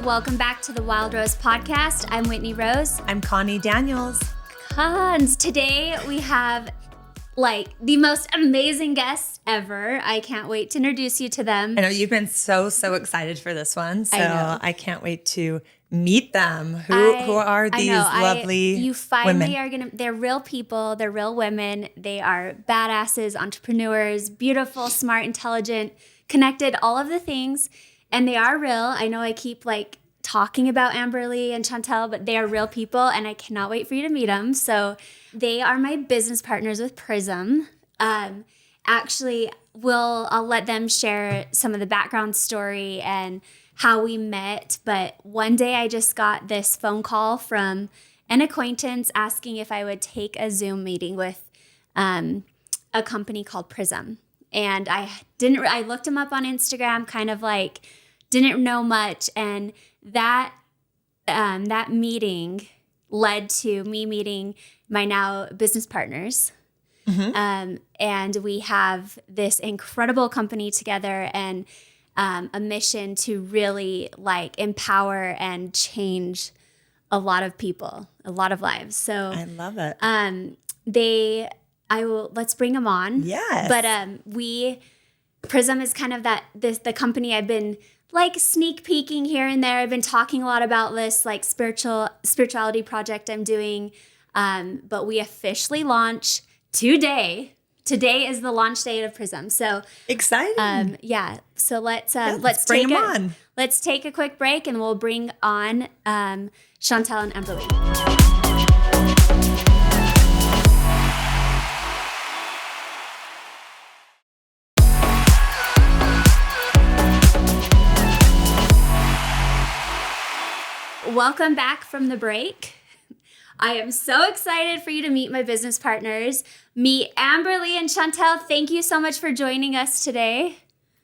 Welcome back to the Wild Rose Podcast. I'm Whitney Rose. I'm Connie Daniels. Cons. Today we have the most amazing guests ever. I can't wait to introduce you to them. I know you've been so excited for this one, so I can't wait to meet them. Who are these lovely You finally women? are gonna. They're real people. They're real women. They are badasses, entrepreneurs, beautiful, smart, intelligent, connected, all of the things. And they are real. I know I keep talking about Amberly and Chantelle, but they are real people, and I cannot wait for you to meet them. So they are my business partners with Prism. I'll let them share some of the background story and how we met. But one day I just got this phone call from an acquaintance asking if I would take a Zoom meeting with a company called Prism. And I looked them up on Instagram, didn't know much. And that meeting led to me meeting my now business partners. Mm-hmm. And we have this incredible company together and a mission to really empower and change a lot of people, a lot of lives. So I love it. Let's bring them on. Yes. But Prism is kind of the company I've been sneak peeking here and there. I've been talking a lot about this spirituality project I'm doing. But we officially launch today. Today is the launch date of Prism. So exciting. Yeah. So let's bring them on. Let's take a quick break and we'll bring on Chantelle and Amberly. Welcome back from the break. I am so excited for you to meet my business partners. Meet Amberly and Chantelle. Thank you so much for joining us today.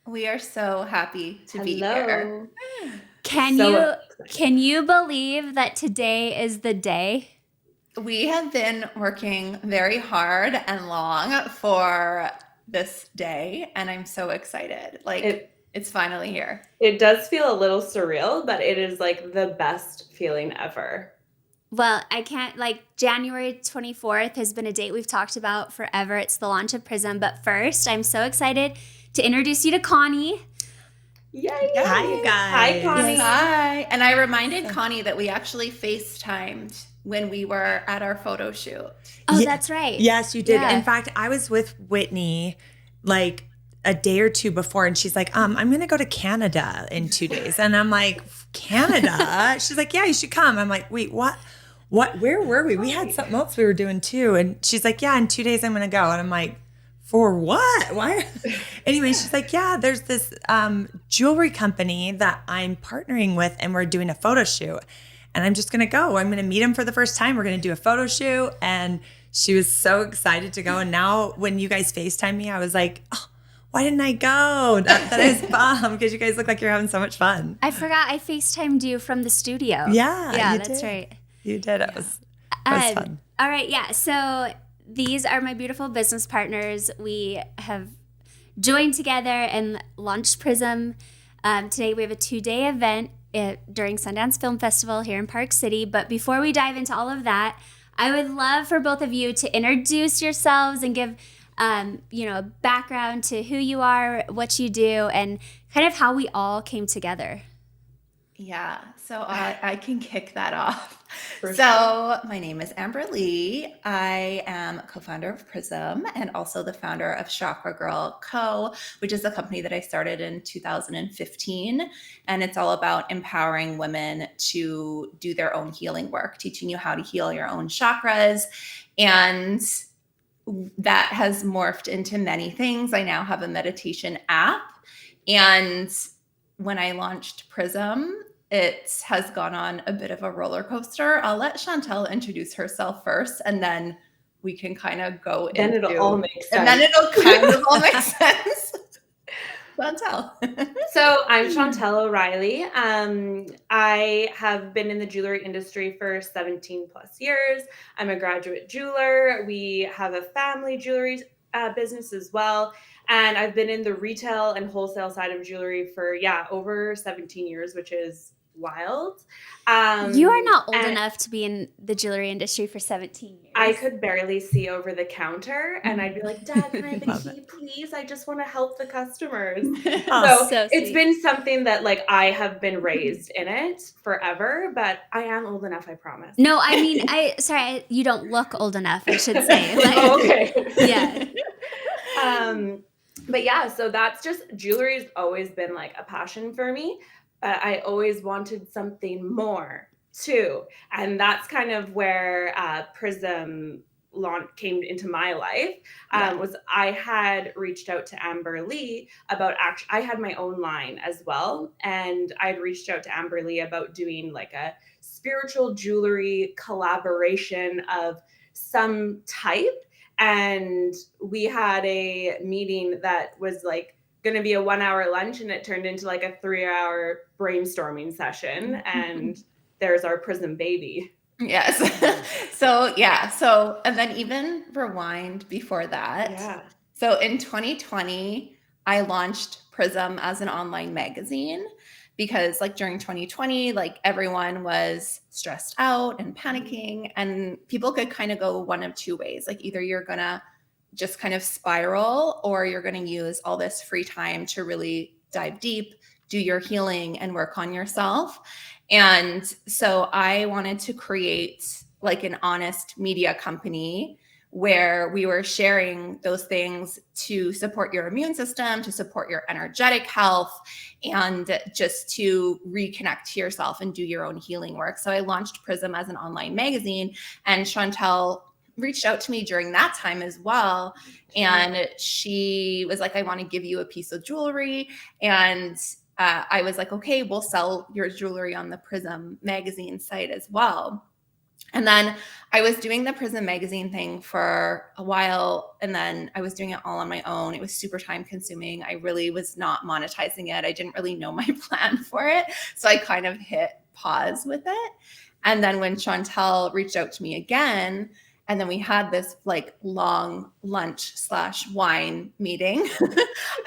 We are so happy to be here. Can you believe that today is the day? We have been working very hard and long for this day, and I'm so excited. It's finally here. It does feel a little surreal, but it is the best feeling ever. Well, I can't, January 24th has been a date we've talked about forever. It's the launch of Prism. But first, I'm so excited to introduce you to Connie. Yay! Hi, you guys. Hi, Connie. Yes. Hi. And I reminded Connie that we actually FaceTimed when we were at our photo shoot. Oh, that's right. Yes, you did. Yeah. In fact, I was with Whitney a day or two before, and she's like, I'm going to go to Canada in 2 days. And I'm like, Canada? She's like, yeah, you should come. I'm like, wait, what? Where were we? We had something else we were doing too. And she's like, yeah, in 2 days I'm going to go. And I'm like, for what? Why? Anyway, she's like, yeah, there's this jewelry company that I'm partnering with, and we're doing a photo shoot. And I'm just going to go. I'm going to meet them for the first time. We're going to do a photo shoot. And she was so excited to go. And now when you guys FaceTime me, I was like, oh, why didn't I go? That is bummed because you guys look like you're having so much fun. I forgot I FaceTimed you from the studio. Yeah, that's right. You did. It was fun. All right, yeah. So these are my beautiful business partners. We have joined together and launched Prism. Today we have a 2-day event during Sundance Film Festival here in Park City. But before we dive into all of that, I would love for both of you to introduce yourselves and give a background to who you are, what you do, and kind of how we all came together. Yeah, so I can kick that off. For So my name is Amberly. I am co-founder of Prism and also the founder of Chakra Girl Co., which is a company that I started in 2015. And it's all about empowering women to do their own healing work, teaching you how to heal your own chakras. And that has morphed into many things. I now have a meditation app. And when I launched Prism, it has gone on a bit of a roller coaster. I'll let Chantelle introduce herself first, and then we can kind of go Then into... it'll all make sense. And then it'll kind of all make sense. Chantelle. So I'm Chantelle O'Reilly. I have been in the jewelry industry for 17 plus years. I'm a graduate jeweler. We have a family jewelry business as well. And I've been in the retail and wholesale side of jewelry for, over 17 years, which is wild. You are not old and enough to be in the jewelry industry for 17 years. I could barely see over the counter, and I'd be like, Dad, can I have a Love key, please? I just want to help the customers. Oh, So so it's sweet. been something that like I have been raised in it forever, but I am old enough, I promise. No, I mean, you don't look old enough, I should say. Like, Oh, okay. Yeah. But yeah, so that's just jewelry's always been like a passion for me. But I always wanted something more too. And that's kind of where Prism launch came into my life. Was I had reached out to Amber Lee about I had my own line as well. And I'd reached out to Amber Lee about doing like a spiritual jewelry collaboration of some type. And we had a meeting that was like going to be a 1 hour lunch, and it turned into like a 3 hour brainstorming session. And there's our Prism baby. Yes. So, and then even rewind before that. Yeah. So in 2020, I launched Prism as an online magazine because like during 2020, like everyone was stressed out and panicking, and people could kind of go one of two ways. Like either you're going to just kind of spiral, or you're going to use all this free time to really dive deep, do your healing, and work on yourself. And so I wanted to create like an honest media company where we were sharing those things to support your immune system, to support your energetic health, and just to reconnect to yourself and do your own healing work. So I launched Prism as an online magazine, and Chantelle reached out to me during that time as well. And she was like, I want to give you a piece of jewelry. And I was like, okay, we'll sell your jewelry on the Prism magazine site as well. And then I was doing the Prism magazine thing for a while, and then I was doing it all on my own. It was super time consuming. I really was not monetizing it. I didn't really know my plan for it. So I kind of hit pause with it. And then when Chantelle reached out to me again, and then we had this like long lunch/wine meeting,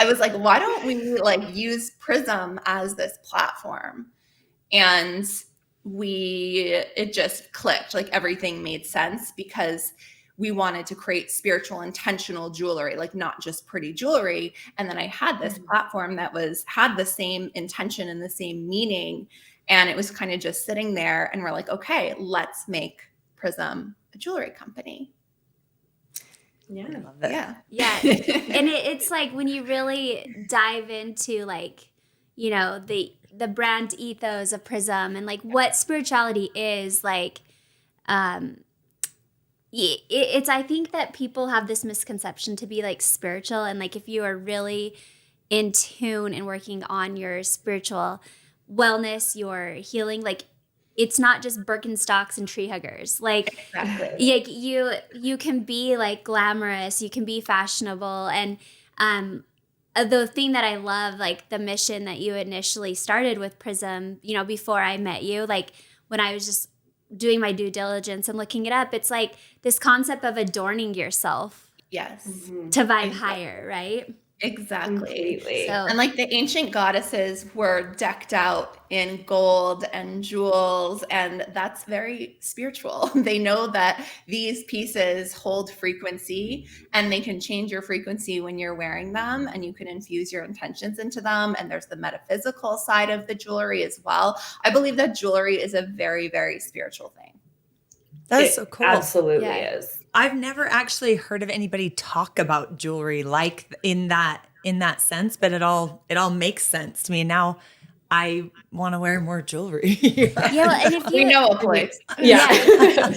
I was like, why don't we like use Prism as this platform? And it just clicked, like everything made sense, because we wanted to create spiritual intentional jewelry, like not just pretty jewelry. And then I had this platform that had the same intention and the same meaning. And it was kind of just sitting there, and we're like, okay, let's make Prism a jewelry company. Yeah. I love that. Yeah. And it's like when you really dive into like, you know, the brand ethos of Prism and like what spirituality is like, it's, I think that people have this misconception to be like spiritual. And like, if you are really in tune and working on your spiritual wellness, your healing, like it's not just Birkenstocks and tree huggers. Like, Exactly. you can be like glamorous, you can be fashionable. And the thing that I love, like the mission that you initially started with Prism, you know, before I met you, like when I was just doing my due diligence and looking it up, it's like this concept of adorning yourself. Yes. To vibe higher, right? Exactly. Completely. So, And like the ancient goddesses were decked out in gold and jewels, and that's very spiritual. They know that these pieces hold frequency, and they can change your frequency when you're wearing them, and you can infuse your intentions into them. And there's the metaphysical side of the jewelry as well. I believe that jewelry is a very, very spiritual thing. That's so cool. Absolutely Yeah. is. I've never actually heard of anybody talk about jewelry like in that sense, but it all makes sense to me. Now I want to wear more jewelry. yeah, well, and if We you know a place. Yeah.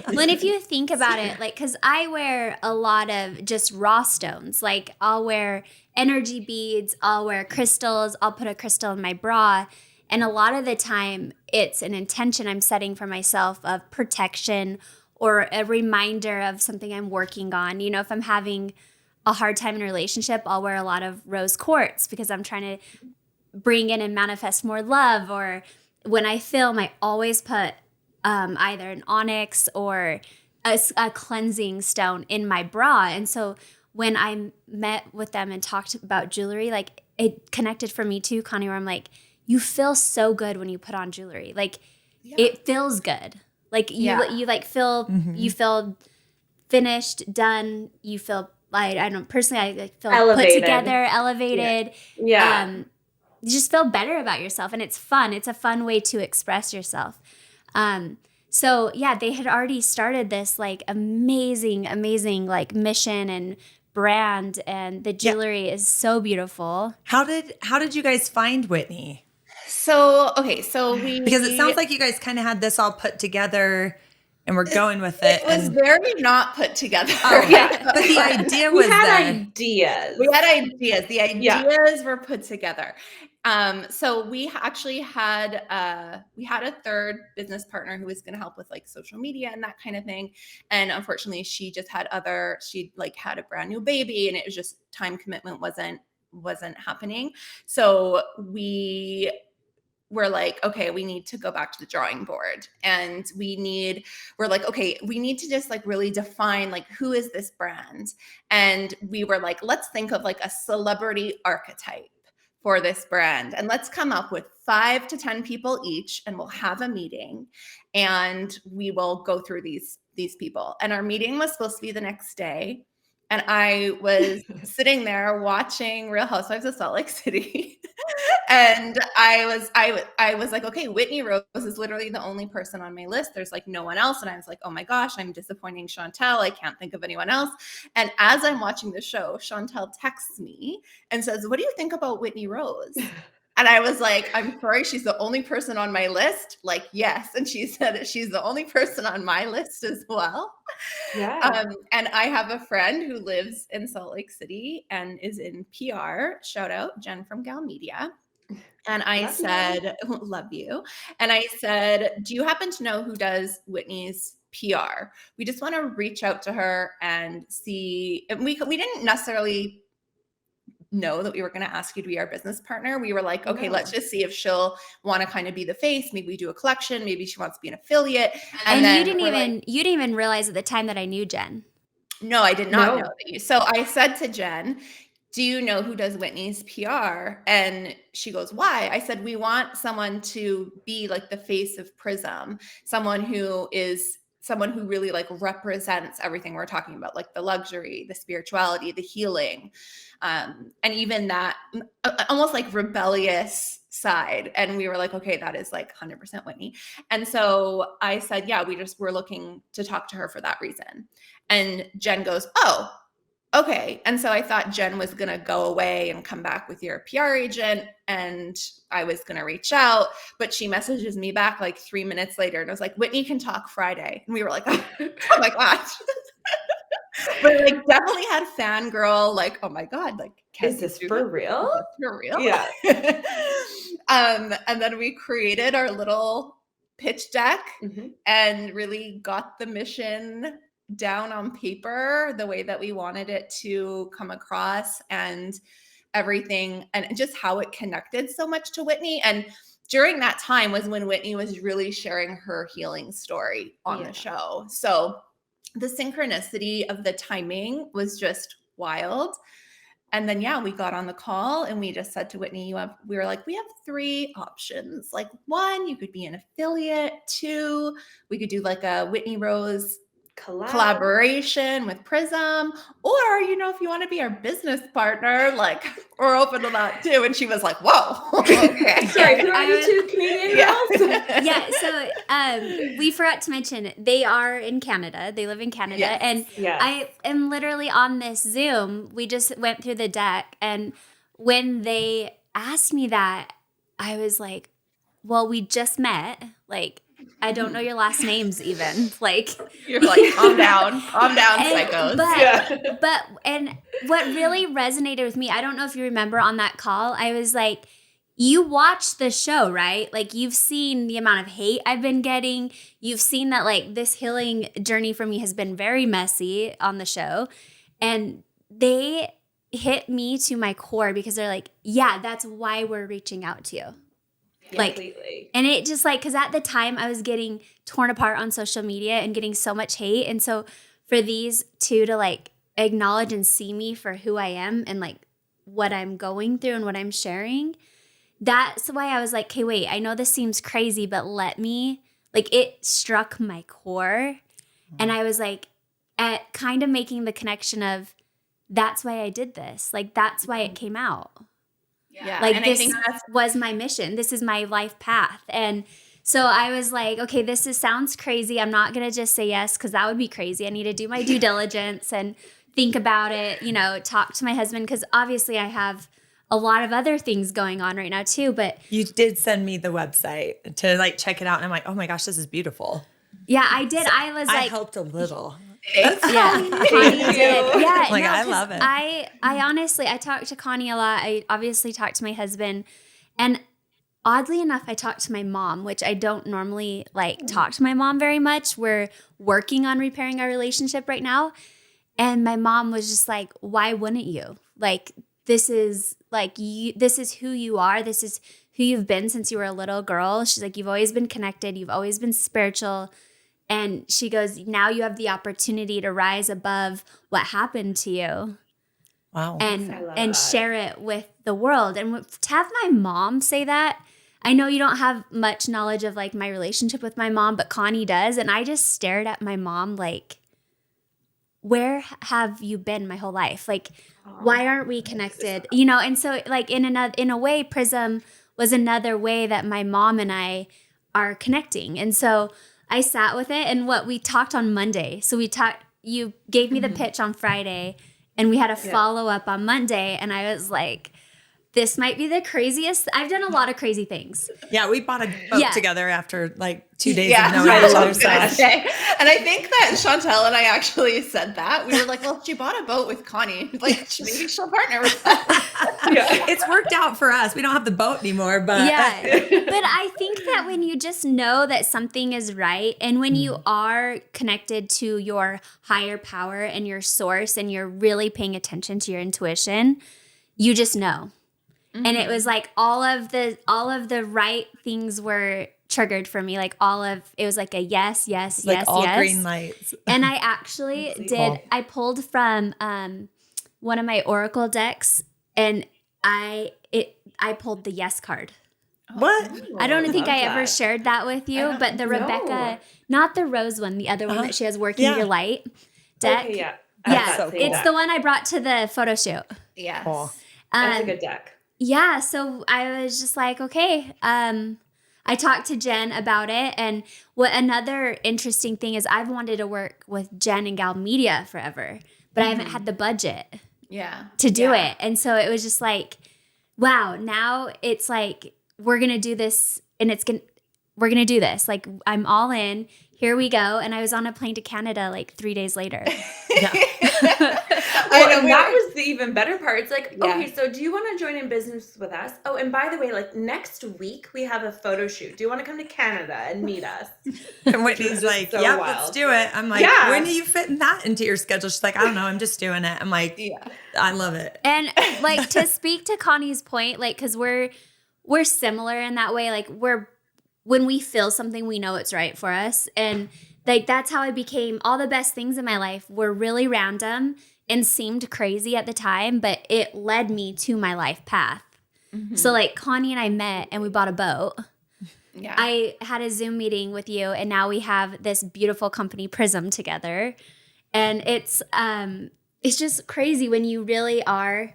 Well, and if you think about it, like, because I wear a lot of just raw stones. Like, I'll wear energy beads, I'll wear crystals, I'll put a crystal in my bra. And a lot of the time, it's an intention I'm setting for myself of protection or a reminder of something I'm working on. You know, if I'm having a hard time in a relationship, I'll wear a lot of rose quartz because I'm trying to bring in and manifest more love. Or when I film, I always put either an onyx or a cleansing stone in my bra. And so when I met with them and talked about jewelry, like it connected for me too, Connie, where I'm like, you feel so good when you put on jewelry. Like it feels good. Like you like feel, you feel finished, done. You feel, I don't know, personally, I like feel Elevated. put together, elevated. Yeah. You just feel better about yourself, and it's fun. It's a fun way to express yourself. So yeah, they had already started this like amazing like mission and brand, and the jewelry is so beautiful. How did you guys find Whitney? So we, Because it sounds like you guys kind of had this all put together and we're going with it. It was very not put together. But the idea was We had there. ideas. We had ideas. The ideas were put together. So we actually had a third business partner who was going to help with like social media and that kind of thing. And unfortunately, she just had she like had a brand new baby, and it was just time commitment wasn't happening. So we were like, okay, we need to go back to the drawing board, and we're like, okay, we need to just like really define like, who is this brand? And we were like, let's think of like a celebrity archetype for this brand, and let's come up with 5 to 10 people each, and we'll have a meeting and we will go through these people. And our meeting was supposed to be the next day. And I was sitting there watching Real Housewives of Salt Lake City. And I was like, okay, Whitney Rose is literally the only person on my list. There's like no one else. And I was like, oh my gosh, I'm disappointing Chantelle. I can't think of anyone else. And as I'm watching the show, Chantelle texts me and says, what do you think about Whitney Rose? And I was like, I'm sorry, she's the only person on my list. Like, yes. And she said she's the only person on my list as well. Yeah. And I have a friend who lives in Salt Lake City and is in PR. Shout out Jen from Gal Media. And I said, love you. And I said, do you happen to know who does Whitney's PR? We just want to reach out to her and see. And we didn't necessarily know that we were going to ask you to be our business partner. We were like, okay, let's just see if she'll want to kind of be the face. Maybe we do a collection. Maybe she wants to be an affiliate. And then you didn't even realize at the time that I knew Jen. No, I did not know that you. So I said to Jen, do you know who does Whitney's PR? And she goes, why? I said, we want someone to be like the face of Prism, someone who really like represents everything we're talking about, like the luxury, the spirituality, the healing, and even that almost like rebellious side. And we were like, okay, that is like 100% Whitney. And so I said, yeah, we're looking to talk to her for that reason. And Jen goes, oh, okay. And so I thought Jen was going to go away and come back with your PR agent, and I was going to reach out, but she messages me back like 3 minutes later and I was like, Whitney can talk Friday. And we were like, oh my gosh. But like definitely had fangirl, like, oh my God, like, is this for real? Is this for real? Yeah. And then we created our little pitch deck and really got the mission down on paper the way that we wanted it to come across, and everything, and just how it connected so much to Whitney. And during that time was when Whitney was really sharing her healing story on the show. So the synchronicity of the timing was just wild. And then, we got on the call and we just said to Whitney, we were like, we have 3 options. Like 1, you could be an affiliate. 2, we could do like a Whitney Rose collaboration with Prism, or if you want to be our business partner, like we're open to that too. And she was like, whoa, okay. Sorry, who are you 2 Canadian girls? So we forgot to mention they are in Canada. They live in Canada. And I am literally on this Zoom. We just went through the deck, and when they asked me that, I was like, well, we just met. Like, I don't know your last names even. Like, you're like, calm down, psychos. And what really resonated with me, I don't know if you remember on that call, I was like, you watched the show, right? Like, you've seen the amount of hate I've been getting. You've seen that like this healing journey for me has been very messy on the show. And they hit me to my core because they're like, yeah, that's why we're reaching out to you. Completely. And it just like, because at the time I was getting torn apart on social media and getting so much hate. And so for these 2 to like acknowledge and see me for who I am and like what I'm going through and what I'm sharing, that's why I was like, okay, wait, I know this seems crazy, but let me, like, it struck my core. And I was like, at kind of making the connection of, that's why I did this. Like, that's why it came out. Yeah. Like, and this I think that's was my mission. This is my life path. And so I was like, okay, sounds crazy. I'm not going to just say yes, because that would be crazy. I need to do my due diligence and think about it, you know, talk to my husband, because obviously I have a lot of other things going on right now too. But You did send me the website to like check it out. And I'm like, oh my gosh, this is beautiful. yeah, I did. I was I like, helped a little. yeah, Connie did. Yeah, Like, no, I 'cause love it. I honestly, I talked to Connie a lot. I obviously talked to my husband, and oddly enough, I talked to my mom, which I don't normally like talk to my mom very much. We're working on repairing our relationship right now. And my mom was just like, why wouldn't you? Like, this is like you, this is who you are. This is who you've been since you were a little girl. She's like, you've always been connected. You've always been spiritual. And she goes, now you have the opportunity to rise above what happened to you Wow. I and love and that. share it with the world. And to have my mom say that, I know you don't have much knowledge of like my relationship with my mom, but Connie does. And I just stared at my mom like, where have you been my whole life? Like, why aren't we connected? You know, and so like in a way, Prism was another way that my mom and I are connecting. And so I sat with it, and what we talked on Monday. So you gave me the pitch on Friday, and we had a follow up on Monday, and I was like, this might be the craziest. I've done a lot of crazy things. Yeah, we bought a boat Yeah. together after like 2 days Yeah, of knowing I each love other. that. So And I think that Chantelle and I actually said that. We were like, well, she bought a boat with Connie. Like, maybe she'll partner with us. it's worked out for us. We don't have the boat anymore, but Yeah. But I think that when you just know that something is right, and when you are connected to your higher power and your source, and you're really paying attention to your intuition, you just know. And it was like all of the right things were triggered for me. Like it was like a yes, yes, like yes, all yes. green lights. And I actually I pulled from one of my Oracle decks, and I pulled the yes card. What? I don't think I love ever that. shared that with you, but the Rebecca, not the rose one, the other one that she has Working Yeah. Your Light deck. Okay, yeah. I have Yeah, that same it's deck. the one I brought to the photo shoot. Yes. Cool. That's a good deck. Yeah, so I was just like, okay. I talked to Jen about it, and what another interesting thing is, I've wanted to work with Jen and Gal Media forever, but I haven't had the budget Yeah. to do it. And so it was just like, wow, now it's like, we're going to do this, and we're going to do this. Like, I'm all in. Here we go. And I was on a plane to Canada like 3 days later. Yeah. I know, And that was the even better part. It's like, Yeah. okay, so do you want to join in business with us? Oh, and by the way, like next week we have a photo shoot. Do you want to come to Canada and meet us? And Whitney's like, so yeah, wild. let's do it. I'm like, Yeah. when are you fitting that into your schedule? She's like, I don't know. I'm just doing it. I'm like, Yeah. I love it. And like, to speak to Connie's point, like, cause we're similar in that way. Like, when we feel something, we know it's right for us. And like, that's how I became, all the best things in my life were really random and seemed crazy at the time, but it led me to my life path. So like, Connie and I met, and we bought a boat. Yeah. I had a Zoom meeting with you, and now we have this beautiful company, Prism, together. And it's just crazy when you really are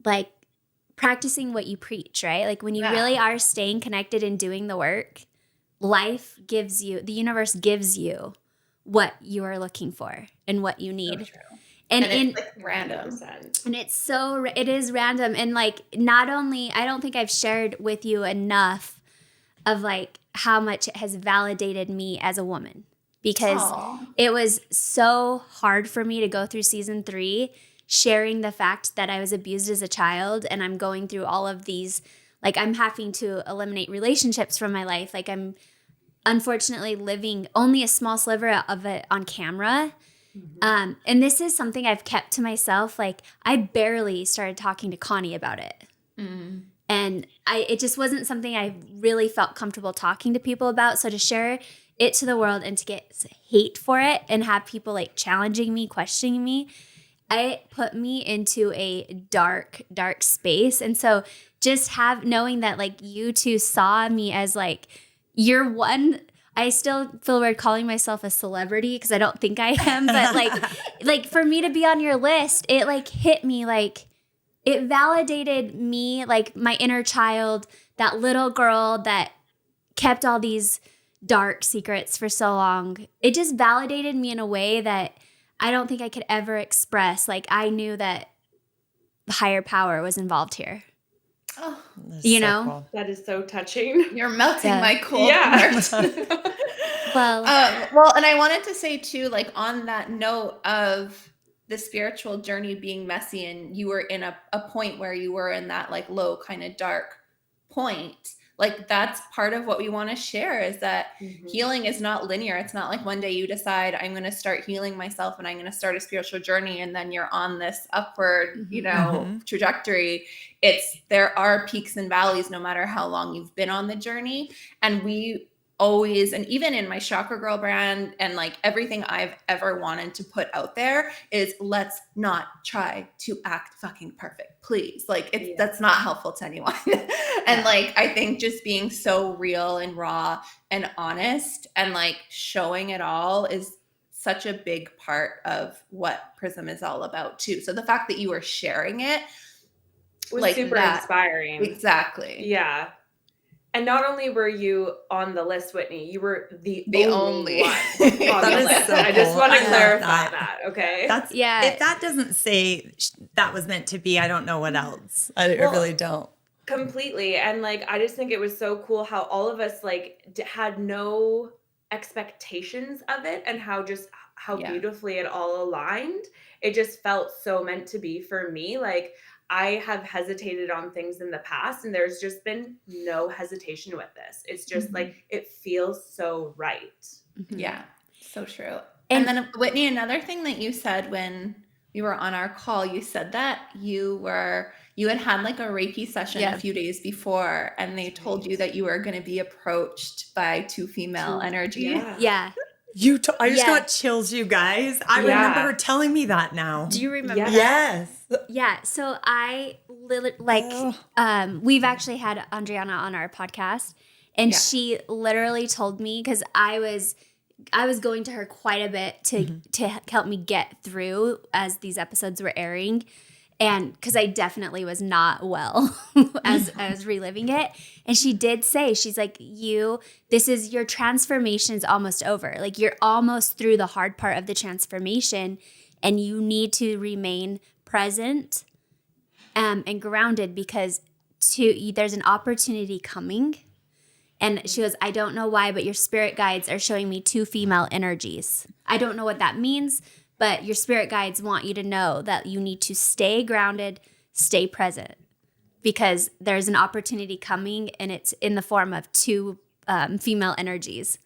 like practicing what you preach, right? Like, when you Yeah. really are staying connected and doing the work, life gives you, the universe gives you what you are looking for and what you need. true. And And in it's like random. 100%. and it is random. And like, not only, I don't think I've shared with you enough of like how much it has validated me as a woman, because Aw. it was so hard for me to go through season 3, sharing the fact that I was abused as a child, and I'm going through all of these, like, I'm having to eliminate relationships from my life. Like, I'm unfortunately living only a small sliver of it on camera. And this is something I've kept to myself. Like, I barely started talking to Connie about it. And it just wasn't something I really felt comfortable talking to people about. So to share it to the world and to get hate for it and have people like challenging me, questioning me, it put me into a dark, dark space. And so just knowing that like you two saw me as like, you're one, I still feel weird calling myself a celebrity because I don't think I am, but like for me to be on your list, it like hit me, like it validated me, like my inner child, that little girl that kept all these dark secrets for so long. It just validated me in a way that I don't think I could ever express. Like I knew that the higher power was involved here. Oh, you know? Cool. That is so touching. You're melting Yeah. my cold Yeah. heart. Well, Well, and I wanted to say too, like on that note of the spiritual journey being messy, and you were in a point where you were in that like low kind of dark point. Like that's part of what we want to share is that healing is not linear. It's not like one day you decide I'm going to start healing myself and I'm going to start a spiritual journey and then you're on this upward, trajectory. There are peaks and valleys no matter how long you've been on the journey. And we always, and even in my Chakra Girl brand and like everything I've ever wanted to put out there is let's not try to act fucking perfect, please. Like that's not helpful to anyone. And like, I think just being so real and raw and honest and like showing it all is such a big part of what Prism is all about too. So the fact that you were sharing it was like super that, inspiring. Exactly. Yeah. And not only were you on the list, Whitney, you were the only one on the list. So I just cool. want to I love clarify that. okay? That's yeah. If that doesn't say that was meant to be, I don't know what else. I really don't. Completely. And like, I just think it was so cool how all of us like had no expectations of it and how beautifully it all aligned. It just felt so meant to be for me. Like I have hesitated on things in the past and there's just been no hesitation with this. It's just like, it feels so right. Yeah, so true. And then Whitney, another thing that you said when we were on our call, you said that you had like a Reiki session a few days before and they told you that you were going to be approached by two female energies. Yeah. I just got chills, you guys. I remember her telling me that now. Do you remember that? Yes. Yeah. So we've actually had Andriana on our podcast and she literally told me, because I was going to her quite a bit to help me get through as these episodes were airing. And because I definitely was not well as I was reliving it. And she did say, she's like, your transformation is almost over. Like you're almost through the hard part of the transformation and you need to remain present and grounded because there's an opportunity coming. And she goes, I don't know why, but your spirit guides are showing me two female energies. I don't know what that means, but your spirit guides want you to know that you need to stay grounded, stay present, because there's an opportunity coming and it's in the form of two female energies.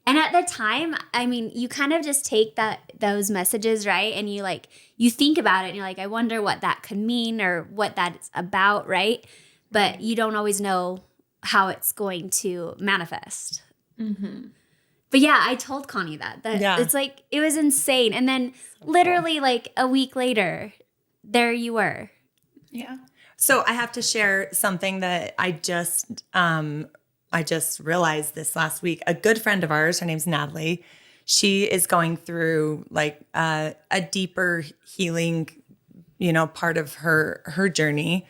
And at the time, I mean, you kind of just take those messages, right? And you think about it and you're like, I wonder what that could mean or what that's about, right? But you don't always know how it's going to manifest. Mm-hmm. But yeah, I told Connie that it's like, it was insane. And then literally like a week later, there you were. Yeah. So I have to share something that I just realized this last week. A good friend of ours, her name's Natalie. She is going through like a deeper healing, part of her journey.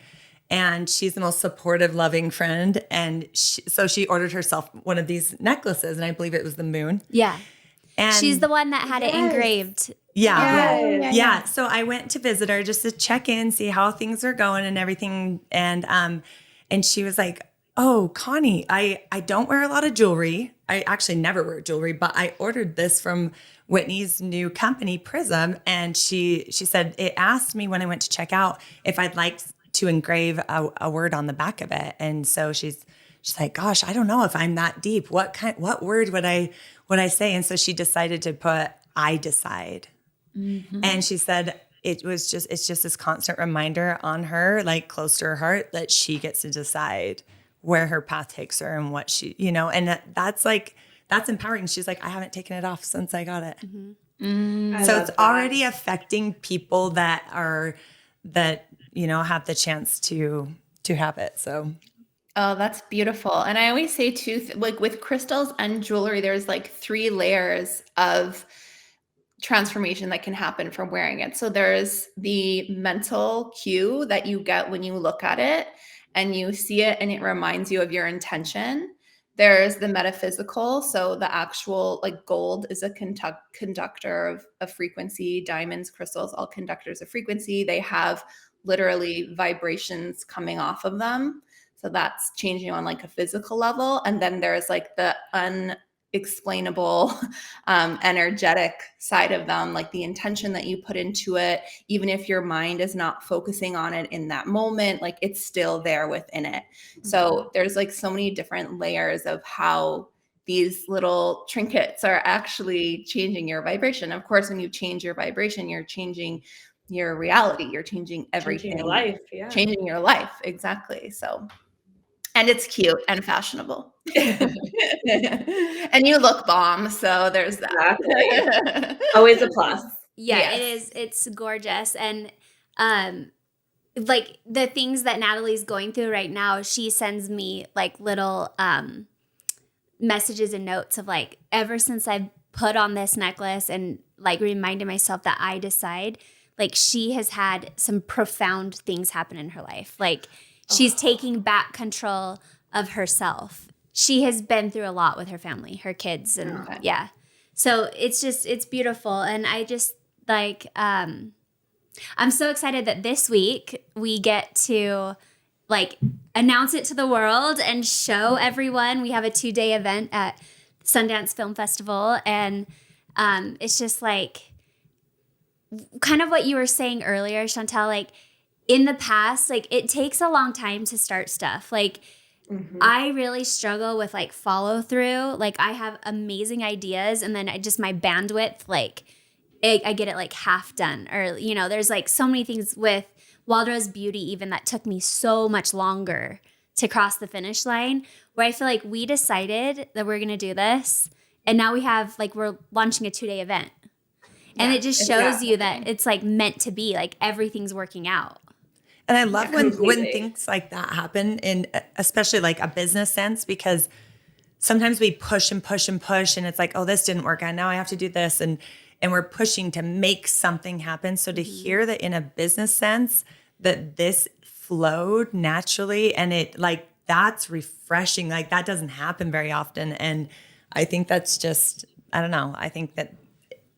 And she's the most supportive, loving friend. And so she ordered herself one of these necklaces, and I believe it was the moon. Yeah. And she's the one that had it engraved. Yeah. So I went to visit her just to check in, see how things are going and everything. And she was like, oh, Connie, I don't wear a lot of jewelry. I actually never wear jewelry, but I ordered this from Whitney's new company, Prism. And she said, it asked me when I went to check out if I'd like to engrave a word on the back of it. And so she's like, gosh, I don't know if I'm that deep. What word would I say? And so she decided to put, I decide. Mm-hmm. And she said, it's just this constant reminder on her, like close to her heart, that she gets to decide where her path takes her and what she, and that's empowering. She's like, I haven't taken it off since I got it. Mm-hmm. I So love it's that. already affecting people that have the chance to have it. So Oh, that's beautiful. And I always say too, like with crystals and jewelry, there's like 3 layers of transformation that can happen from wearing it. So there's the mental cue that you get when you look at it and you see it and it reminds you of your intention. There's the metaphysical. So the actual, like gold is a conductor of a frequency, diamonds, crystals, all conductors of frequency. They have literally vibrations coming off of them. So that's changing on like a physical level. And then there's like the unexplainable energetic side of them, like the intention that you put into it, even if your mind is not focusing on it in that moment, like it's still there within it. So there's like so many different layers of how these little trinkets are actually changing your vibration. Of course, when you change your vibration, you're changing your reality, you're changing everything, Changing your life. Yeah. changing your life. Exactly. So, and it's cute and fashionable. And you look bomb, so there's that. Exactly. Always a plus. Yeah, Yes. it is. It's gorgeous. And like the things that Natalie's going through right now, she sends me like little messages and notes of like, ever since I've put on this necklace and like reminded myself that I decide, like she has had some profound things happen in her life. Like she's taking back control of herself. She has been through a lot with her family, her kids, and Okay. yeah. So it's beautiful. And I just like, I'm so excited that this week we get to like announce it to the world and show everyone. We have a 2-day event at Sundance Film Festival. And it's just like kind of what you were saying earlier, Chantelle, like in the past, like it takes a long time to start stuff. Like I really struggle with like follow through. Like I have amazing ideas and then my bandwidth, like I get it like half done, or, there's like so many things with Wild Rose Beauty even that took me so much longer to cross the finish line, where I feel like we decided that we're going to do this. And now we're launching a 2-day event. And it just shows you that it's like meant to be, like everything's working out. And I love when completely. things like that happen, in especially like a business sense, because sometimes we push and push and push, and it's like, oh, this didn't work out. Now I have to do this, and we're pushing to make something happen. So to hear that in a business sense that this flowed naturally, and it like that's refreshing. Like that doesn't happen very often, and I think that's just, I don't know. I think that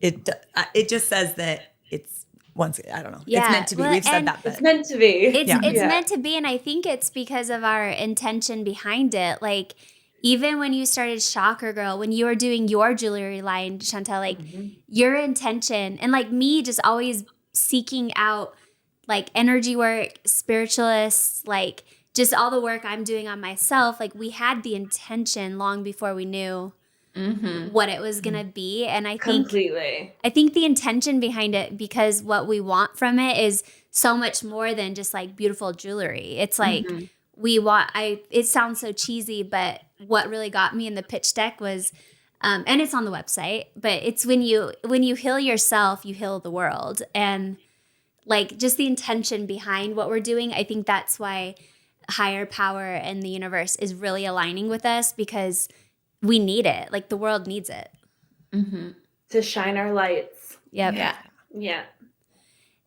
it just says that it's. I don't know. Yeah. It's meant to be. Well, We've said and that. But It's meant to be. It's meant to be, and I think it's because of our intention behind it. Like even when you started Shocker Girl, when you were doing your jewelry line, Chantelle, like your intention, and like me just always seeking out like energy work, spiritualists, like just all the work I'm doing on myself. Like we had the intention long before we knew what it was gonna be. And I think the intention behind it, because what we want from it is so much more than just like beautiful jewelry. It's like it sounds so cheesy, but what really got me in the pitch deck was and it's on the website, but it's when you heal yourself, you heal the world. And like just the intention behind what we're doing, I think that's why higher power and the universe is really aligning with us, because we need it. Like the world needs it. To shine our lights. Yep. Yeah.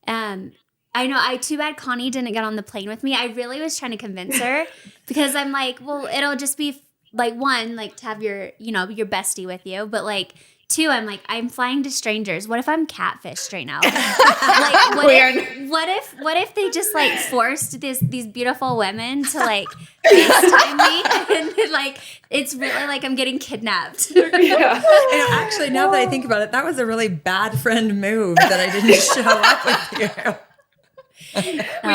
I know. Too bad Connie didn't get on the plane with me. I really was trying to convince her because I'm like, well, it'll just be like, one, like to have your bestie with you, but like 2, I'm like, I'm flying to strangers. What if I'm catfished right now? Like, what if they just like forced these beautiful women to like FaceTime me, and then, like it's really like I'm getting kidnapped. Actually, now that I think about it, that was a really bad friend move that I didn't show up with you. We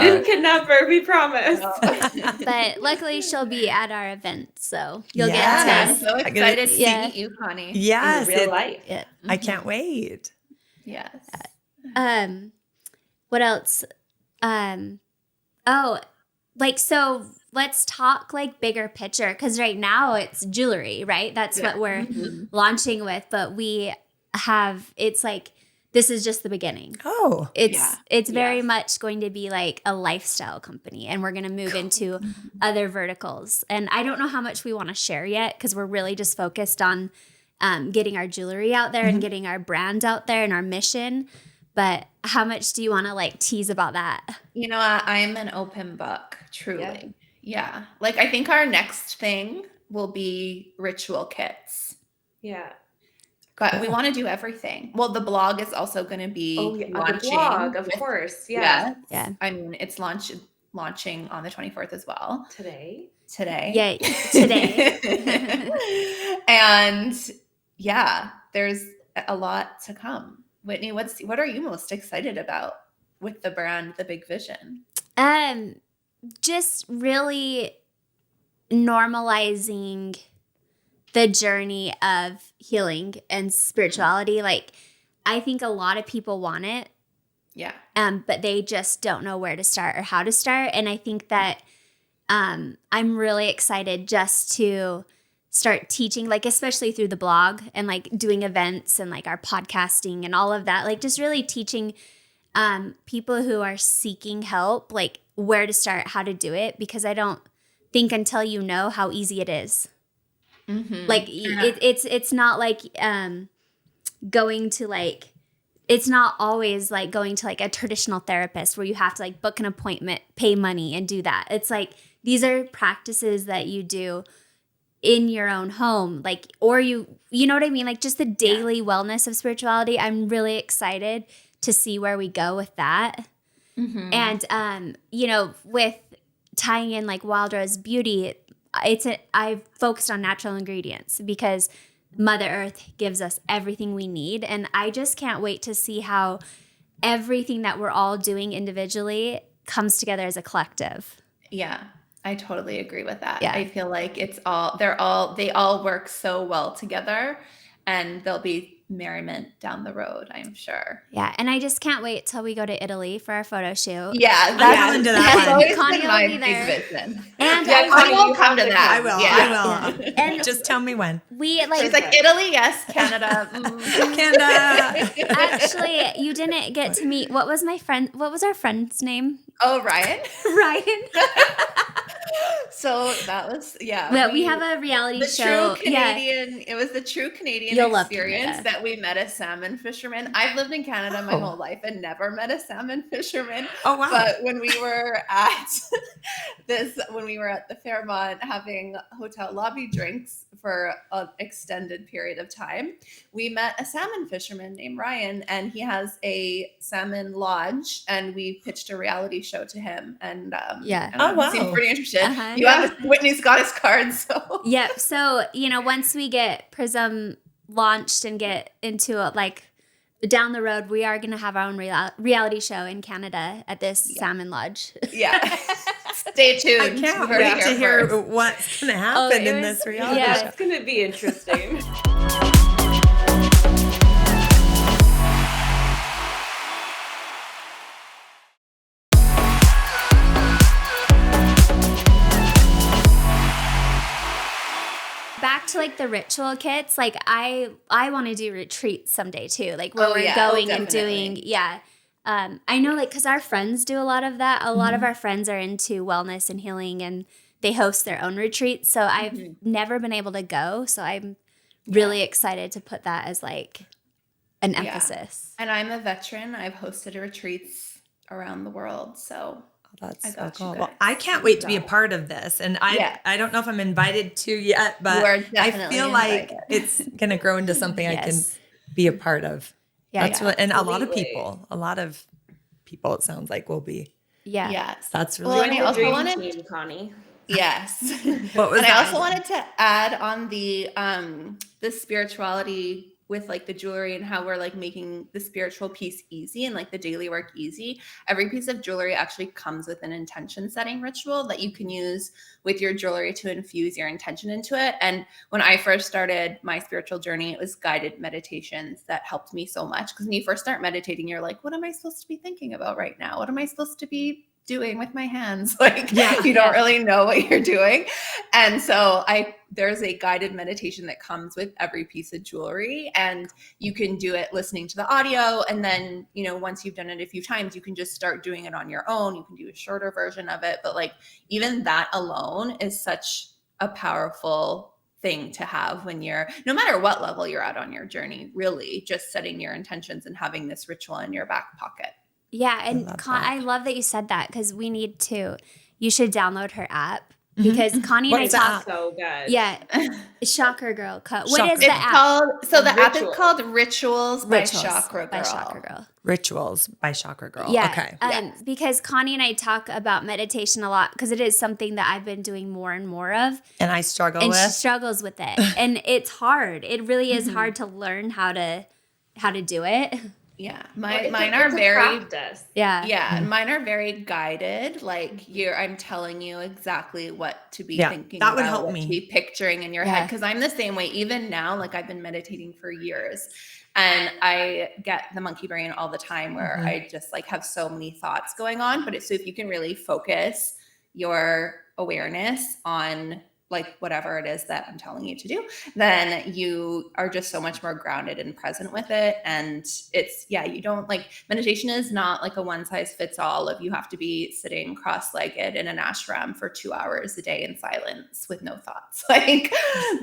didn't kidnap her, we promise. But luckily she'll be at our event, so you'll I'm get to. so excited to meet you, Connie. Yes, in real life. Yeah. I can't wait. Yes. What else? So let's talk like bigger picture, because right now it's jewelry, right? That's what we're launching with, but we it's like, this is just the beginning. Oh, It's very Yes. much going to be like a lifestyle company, and we're going to move into other verticals. And I don't know how much we want to share yet, because we're really just focused on getting our jewelry out there and getting our brand out there and our mission. But how much do you want to like tease about that? You know, I'm an open book, truly. Yeah. Like, I think our next thing will be ritual kits. Yeah. But we want to do everything. Well, the blog is also going to be The launching. blog, of course. Yeah. Yes. Yeah. I mean, it's launching on the 24th as well. Today. Yeah, today. And yeah, there's a lot to come. Whitney, what are you most excited about with the brand, the big vision? Just really normalizing the journey of healing and spirituality. Like, I think a lot of people want it, Yeah. but they just don't know where to start or how to start. And I think that I'm really excited just to start teaching, like, especially through the blog and like doing events and like our podcasting and all of that, like just really teaching people who are seeking help, like where to start, how to do it, because I don't think until you know how easy it is. Mm-hmm. Like it's not like going to like, it's not always like going to like a traditional therapist where you have to like book an appointment, pay money and do that. It's like, these are practices that you do in your own home, like, or you know what I mean? Like just the daily wellness of spirituality. I'm really excited to see where we go with that. Mm-hmm. And, you know, with tying in like Wild Rose Beauty, I've focused on natural ingredients because Mother Earth gives us everything we need. And I just can't wait to see how everything that we're all doing individually comes together as a collective. Yeah, I totally agree with that. Yeah. I feel like they all work so well together, and there'll be merriment down the road, I'm sure. Yeah. And I just can't wait till we go to Italy for our photo shoot. Yeah, I'm into that that's one. always Connie been will my be big there. vision. And Yeah, I Connie you will have come to to that. I will. Yeah. I will. And Just tell me when. we like, She's like, Italy, yes. Canada. Canada. actually, you didn't get to meet, what was our friend's name? Oh, Ryan. Ryan. So that was, yeah. But we have a reality The show. true Canadian, it was the true Canadian You'll love experience Canada. that we met a salmon fisherman. I've lived in Canada my whole life and never met a salmon fisherman. Oh, wow. But when we were at the Fairmont having hotel lobby drinks for an extended period of time, we met a salmon fisherman named Ryan, and he has a salmon lodge, and we pitched a reality show to him. And Yeah. I don't know, Oh, he seemed wow. pretty interested. Uh-huh. You have Whitney's got his card, so Yep. So, you know, once we get Prism launched and get into it, like down the road, we are going to have our own reality show in Canada at this salmon lodge. yeah. Stay tuned. I can't You heard it wait to here hear first. what's going to happen it in was- this reality yeah. show. It's going to be interesting. Back to like the ritual kits, like I want to do retreats someday too, like where Oh, we're yeah. going Oh, and doing, definitely. I know, like, because our friends do a lot of that. A lot of our friends are into wellness and healing, and they host their own retreats. So I've never been able to go. So I'm really excited to put that as like an emphasis. And I'm a veteran. I've hosted retreats around the world. So That's I so got you cool. guys. Well, I can't wait to be a part of this. And I don't know if I'm invited to yet, but You are I definitely feel like invited. it's going to grow into something I can Yes. be a part of. Yeah. That's really, and a lot of Absolutely. people, it sounds like, will be. Yeah. yes. That's really Well, and cool. I also Dream wanted team, Connie. yes. What was And I that? also wanted to add on the spirituality with like the jewelry and how we're like making the spiritual piece easy and like the daily work easy. Every piece of jewelry actually comes with an intention setting ritual that you can use with your jewelry to infuse your intention into it. And when I first started my spiritual journey, it was guided meditations that helped me so much. Because when you first start meditating, you're like, what am I supposed to be thinking about right now? What am I supposed to be doing with my hands? Like, Yeah. you don't really know what you're doing. And so there's a guided meditation that comes with every piece of jewelry, and you can do it listening to the audio. And then, you know, once you've done it a few times, you can just start doing it on your own. You can do a shorter version of it. But like, even that alone is such a powerful thing to have when you're, no matter what level you're at on your journey, really just setting your intentions and having this ritual in your back pocket. Yeah, and I love that you said that, because you should download her app, because Connie and I talk. So good. Yeah, Chakra Girl. What is the app? The app is called Rituals by Chakra Girl. Rituals by Chakra Girl. Yeah. Okay. Because Connie and I talk about meditation a lot, because it is something that I've been doing more and more of. And I struggle with. And she struggles with it. And it's hard. It really is hard to learn how to do it. Yeah, mine are very practice. Mine are very guided. Like I'm telling you exactly what to be thinking that about, would help what me. to be picturing in your head. Because I'm the same way. Even now, like I've been meditating for years, and I get the monkey brain all the time, where I just like have so many thoughts going on. But so if you can really focus your awareness on like whatever it is that I'm telling you to do, then you are just so much more grounded and present with it. And it's, you don't like, meditation is not like a one size fits all of you have to be sitting cross-legged in an ashram for 2 hours a day in silence with no thoughts. Like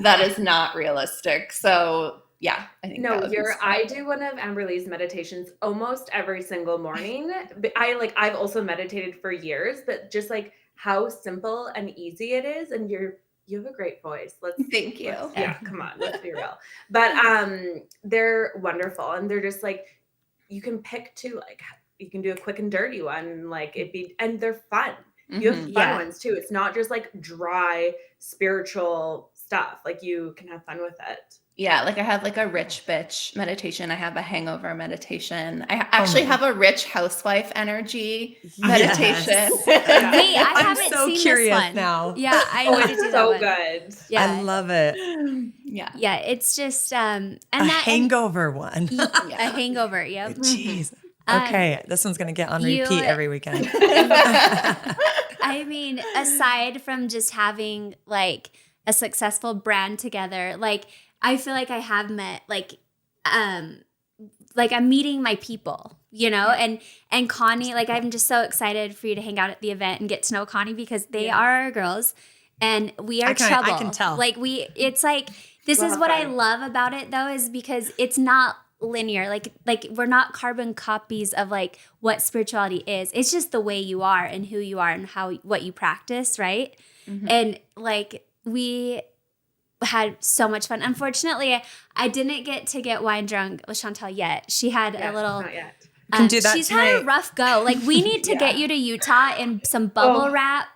that is not realistic. So I think I do one of Amberly's meditations almost every single morning. I've also meditated for years, but just like how simple and easy it is, and you have a great voice. Thank you. Come on, let's be real. But they're wonderful, and they're just like, you can pick two, like you can do a quick and dirty one, like and they're fun. You have fun ones too. It's not just like dry spiritual stuff. Like you can have fun with it. Yeah, like I have like a rich bitch meditation. I have a hangover meditation. I actually have a rich housewife energy meditation. Wait, I I'm haven't so seen curious this one. now. Yeah, I need to do that one. Good. Yeah, I love it. Yeah, it's just hangover one. A hangover. Yep. Jeez. Okay, this one's gonna get on repeat every weekend. I mean, aside from just having like a successful brand together, like I feel like I have met like I'm meeting my people, you know, and Connie, like I'm just so excited for you to hang out at the event and get to know Connie, because they are our girls and we are trouble. I can tell. Like it's like, this is what I love about it though, is because it's not linear. Like we're not carbon copies of like what spirituality is. It's just the way you are and who you are and what you practice, right? And like we had so much fun. Unfortunately, I didn't get wine drunk with Chantelle yet. She had a little. Not yet. Can do that she's tonight. had a rough go. Like we need to get you to Utah in some bubble wrap.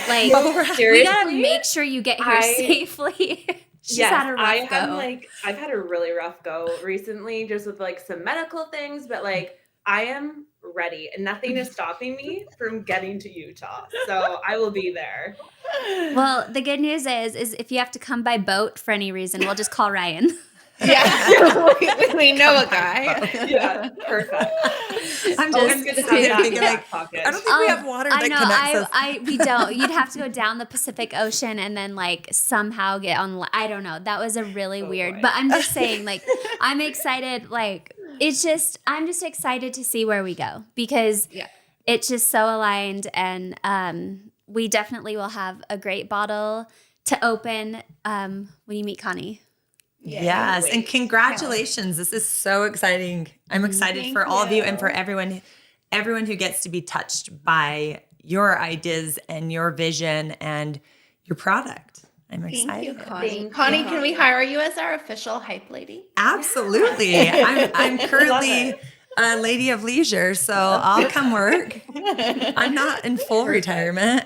Like we gotta make sure you get here safely. She's had a rough go. I've had a really rough go recently, just with like some medical things, but like I am ready and nothing is stopping me from getting to Utah. So I will be there. Well, the good news is if you have to come by boat for any reason, we'll just call Ryan. Yeah, we know a guy. Yeah, perfect. I'm just good to have thinking, that like, pocket. I don't think we have water that connects us. We don't. You'd have to go down the Pacific Ocean and then like somehow get on. I don't know. That was a really weird. Boy. But I'm just saying, like, I'm excited. Like, I'm just excited to see where we go, because it's just so aligned, and we definitely will have a great bottle to open when you meet Connie. Yes, and congratulations. This is so exciting. I'm excited for all of you and for everyone who gets to be touched by your ideas and your vision and your product. I'm excited. Thank you, Connie. Connie, can we hire you as our official hype lady? Absolutely. I'm currently a lady of leisure, so I'll come work. I'm not in full retirement.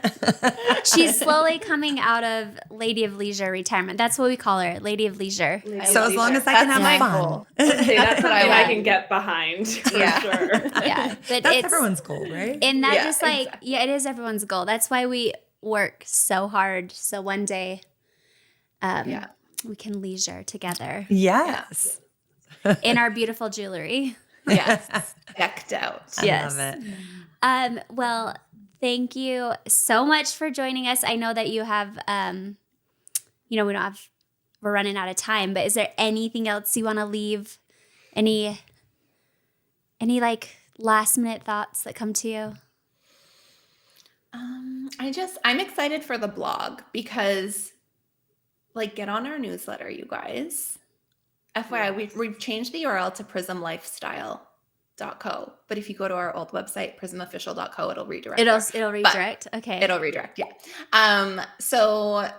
She's slowly coming out of Lady of Leisure retirement. That's what we call her, Lady of Leisure. So as long as I can have my fun. goal. That's something I can get behind for sure. Yeah, but that's everyone's goal, right? And that it is everyone's goal. That's why we work so hard. So one day, we can leisure together. Yes. In our beautiful jewelry. Yes, decked out. I love it. Well, thank you so much for joining us. I know that you have, we're running out of time, but is there anything else you want to leave? Any like last minute thoughts that come to you? I'm excited for the blog because, like, get on our newsletter, you guys. FYI, we've changed the URL to prismlifestyle.co, but if you go to our old website, prismofficial.co, it'll redirect. It'll redirect. Okay. It'll redirect. Yeah. So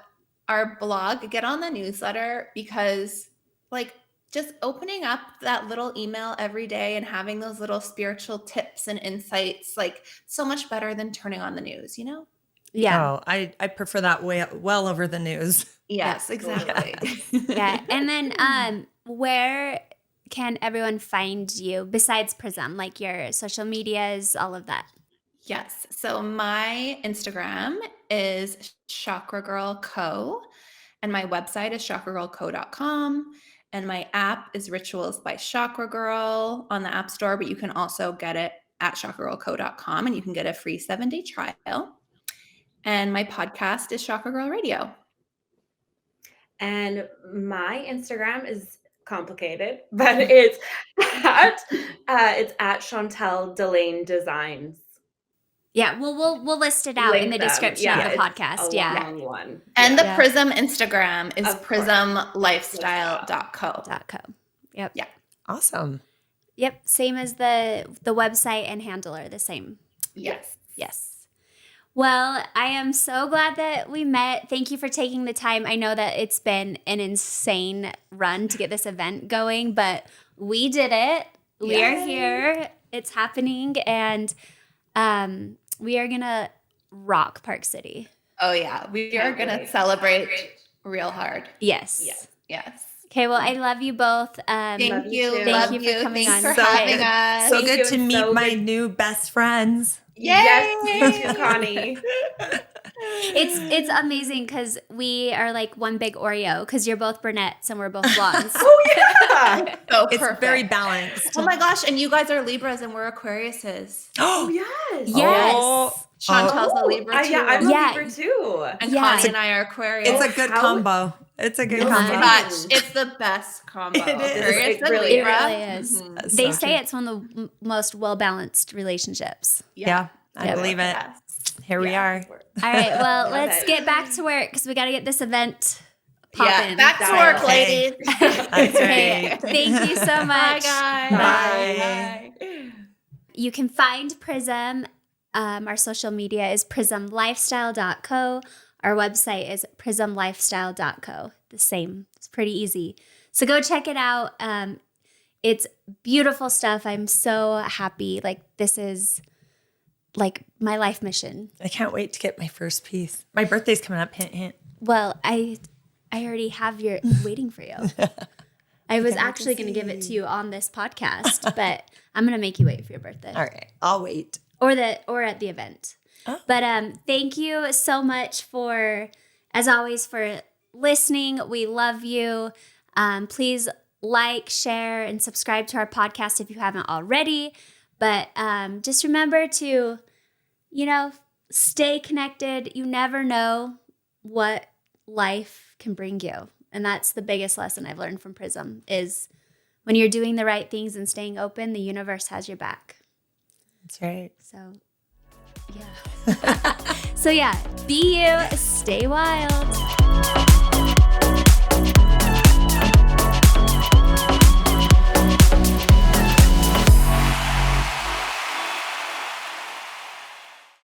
our blog, get on the newsletter because, like, just opening up that little email every day and having those little spiritual tips and insights, like, so much better than turning on the news, you know? Yeah. Oh, I prefer that well over the news. Yes, exactly. Yeah. And then where can everyone find you besides Prism, like your social medias, all of that? Yes. So my Instagram is Chakra Girl Co. And my website is chakragirlco.com. And my app is Rituals by Chakra Girl on the App Store, but you can also get it at chakragirlco.com and you can get a free 7-day trial. And my podcast is Chakra Girl Radio. And my Instagram is complicated, but it's at Chantelle Delane Designs. Yeah, we'll list it out in the description of the podcast. It's a long one. And the Prism Instagram is prismlifestyle.co. Yep. Yeah. Awesome. Yep. Same as the website and handle are the same. Yes. Yes. Well, I am so glad that we met. Thank you for taking the time. I know that it's been an insane run to get this event going, but we did it. We are here. It's happening. And we are going to rock Park City. Oh, yeah. We are going to celebrate real hard. Yes. Yes. Okay, well, I love you both. Thank you. Thank you for coming Thanks on. for having us. So good to meet my new best friends. Yay! Yes, you too, Connie. It's amazing because we are like one big Oreo because you're both brunettes and we're both blondes. Oh, yeah. So It's perfect. very balanced. Oh my gosh, and you guys are Libras and we're Aquariuses. Oh, yes. Yes. Oh, Chantel's a Libra too. Yeah, I'm Yeah. a Libra too. and Yeah. Connie and I are Aquarius. it's a good combo. It's a good It's combo. such- It's the best combo. It is. Aquarius It and really It Libra. really is. Mhm. That's They so say true. it's one of the most well-balanced relationships. Yeah, I Yeah. believe it. Yes. Here we are. All right, well, Love let's it. get back to work because we got to get this event Yeah, popping. back to Dial. work, ladies. That's Okay, right. thank you so Bye, much. guys. Bye. You can find Prism. Our social media is prismlifestyle.co. Our website is prismlifestyle.co. The same. It's pretty easy. So go check it out. It's beautiful stuff. I'm so happy. Like, this is like my life mission. I can't wait to get my first piece. My birthday's coming up. Hint, hint. Well, I already have your waiting for you. I was actually going to give it to you on this podcast, but I'm going to make you wait for your birthday. All right, I'll wait. Or at the event. Oh. But thank you so much for, as always, for listening. We love you. Please like, share, and subscribe to our podcast if you haven't already. But just remember to, stay connected. You never know what life can bring you. And that's the biggest lesson I've learned from Prism is when you're doing the right things and staying open, the universe has your back. That's right. So, yeah. So, yeah, be you, stay wild.